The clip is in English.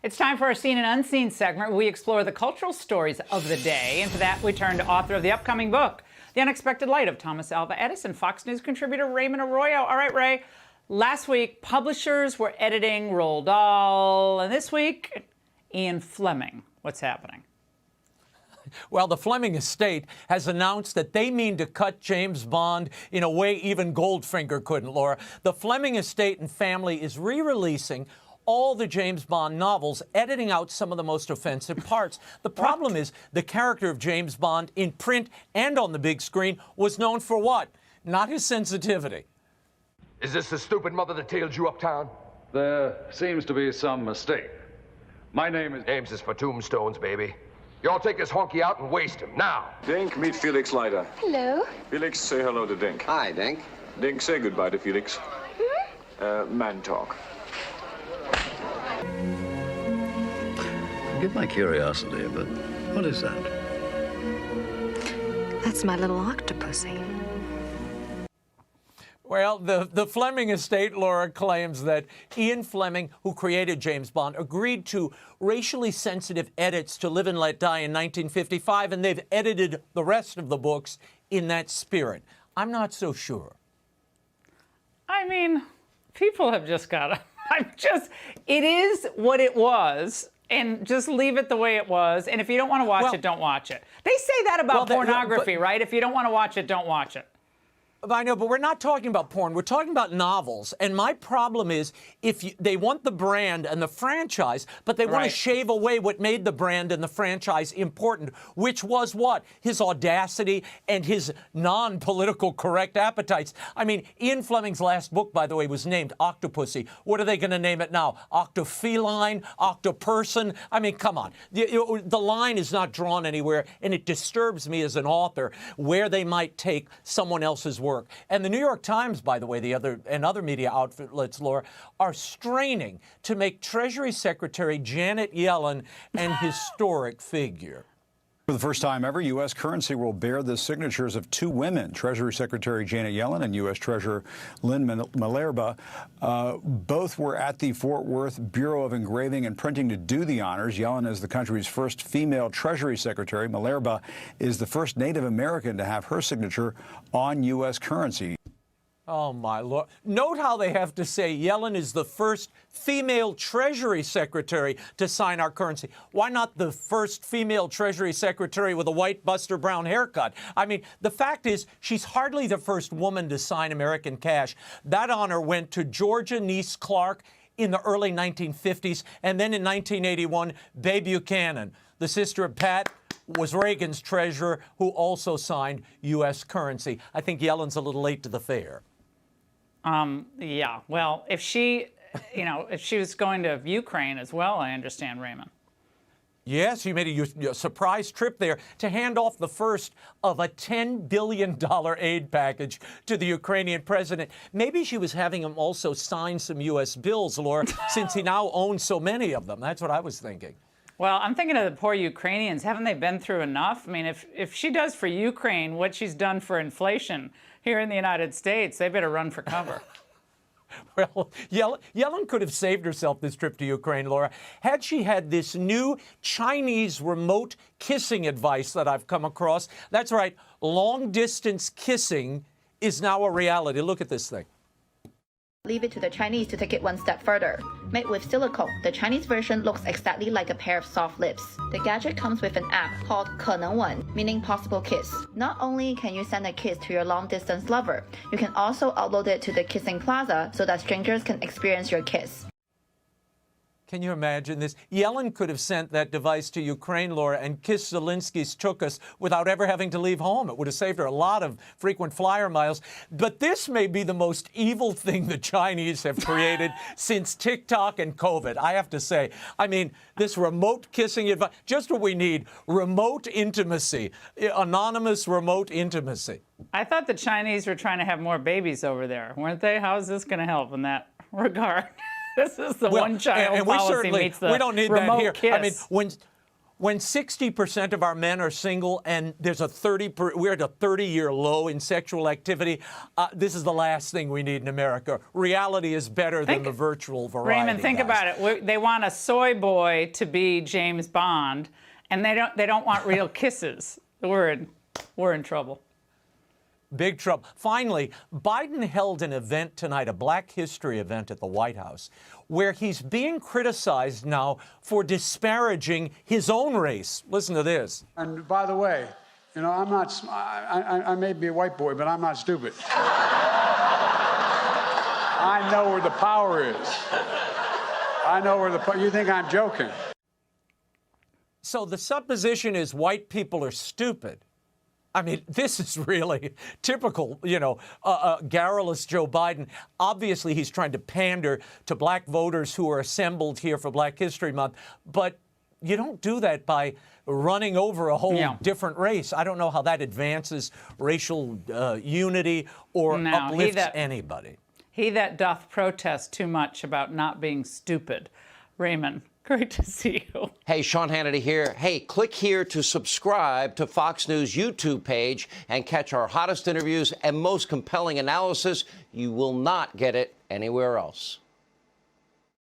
It's time for our Seen and Unseen segment where we explore the cultural stories of the day. And for that, we turn to author of the upcoming book, The Unexpected Light of Thomas Alva Edison, Fox News contributor Raymond Arroyo. All right, Ray, last week, publishers were editing Roald Dahl. And this week, Ian Fleming. What's happening? Well, the Fleming estate has announced that they mean to cut James Bond in a way even Goldfinger couldn't, Laura. The Fleming estate and family is re-releasing all the James Bond novels, editing out some of the most offensive parts. The problem is the character of James Bond in print and on the big screen was known for what? Not his sensitivity. Is this the stupid mother that tailed you uptown? There seems to be some mistake. My name is... Names is for tombstones, baby. You all take this honky out and waste him, now. Dink, meet Felix Leiter. Hello. Felix, say hello to Dink. Hi, Dink. Dink, say goodbye to Felix. Man talk. Forgive my curiosity, but what is that? That's my little octopusy. Well, the Fleming estate, Laura, claims that Ian Fleming, who created James Bond, agreed to racially sensitive edits to Live and Let Die in 1955, and they've edited the rest of the books in that spirit. I'm not so sure. I mean, people have just got to... it is what it was, and just leave it the way it was. And if you don't want to watch it, don't watch it. They say that about pornography, right? If you don't want to watch it, don't watch it. I know, but we're not talking about porn. We're talking about novels. And my problem is, they want the brand and the franchise, but they want to shave away what made the brand and the franchise important, which was what? His audacity and his non-political correct appetites. I mean, Ian Fleming's last book, by the way, was named Octopussy. What are they going to name it now? Octofeline? Octoperson? I mean, come on. The line is not drawn anywhere, and it disturbs me as an author where they might take someone else's work. And the New York Times, by the way, other media outlets, Laura, are straining to make Treasury Secretary Janet Yellen an historic figure. For the first time ever, U.S. currency will bear the signatures of two women, Treasury Secretary Janet Yellen and U.S. Treasurer Lynn Malerba. Both were at the Fort Worth Bureau of Engraving and Printing to do the honors. Yellen is the country's first female Treasury Secretary. Malerba is the first Native American to have her signature on U.S. currency. Oh, my Lord. Note how they have to say Yellen is the first female Treasury Secretary to sign our currency. Why not the first female Treasury Secretary with a white Buster Brown haircut? I mean, the fact is, she's hardly the first woman to sign American cash. That honor went to Georgia Niece Clark in the early 1950s, and then in 1981, Babe Buchanan, the sister of Pat, was Reagan's treasurer, who also signed U.S. currency. I think Yellen's a little late to the fair. Yeah, well, if she was going to Ukraine as well, I understand, Raymond. Yes, she made a surprise trip there to hand off the first of a $10 billion aid package to the Ukrainian president. Maybe she was having him also sign some U.S. bills, Laura, since he now owns so many of them. That's what I was thinking. Well, I'm thinking of the poor Ukrainians. Haven't they been through enough? I mean, if she does for Ukraine what she's done for inflation here in the United States, they better run for cover. Well, Yellen could have saved herself this trip to Ukraine, Laura, had she had this new Chinese remote kissing advice that I've come across. That's right, long-distance kissing is now a reality. Look at this thing. Leave it to the Chinese to take it one step further. Made with silicone, the Chinese version looks exactly like a pair of soft lips. The gadget comes with an app called 可能吻, meaning possible kiss. Not only can you send a kiss to your long-distance lover, you can also upload it to the Kissing Plaza so that strangers can experience your kiss. Can you imagine this? Yellen could have sent that device to Ukraine, Laura, and kissed Zelensky's Chukas without ever having to leave home. It would have saved her a lot of frequent flyer miles. But this may be the most evil thing the Chinese have created since TikTok and COVID, I have to say. I mean, this remote kissing advice, just what we need, remote intimacy, anonymous remote intimacy. I thought the Chinese were trying to have more babies over there, weren't they? How is this going to help in that regard? This is the one-child policy meets the we don't need remote that here. kiss. I mean, When 60% of our men are single and there's we're at a 30-year low in sexual activity, this is the last thing we need in America. Reality is better than the virtual variety. Raymond, think about it. They want a soy boy to be James Bond, and they don't want real kisses. We're in trouble. Big trouble. Finally, Biden held an event tonight, a Black History event at the White House, where he's being criticized now for disparaging his own race. Listen to this. And by the way, you know, I may be a white boy, but I'm not stupid. I know where the power is. I know where you think I'm joking. So the supposition is white people are stupid. I mean, this is really typical, garrulous Joe Biden. Obviously, he's trying to pander to black voters who are assembled here for Black History Month. But you don't do that by running over a whole different race. I don't know how that advances racial unity or uplifts anybody. He that doth protest too much about not being stupid. Raymond, great to see you. Hey, Sean Hannity here. Hey, click here to subscribe to Fox News YouTube page and catch our hottest interviews and most compelling analysis. You will not get it anywhere else.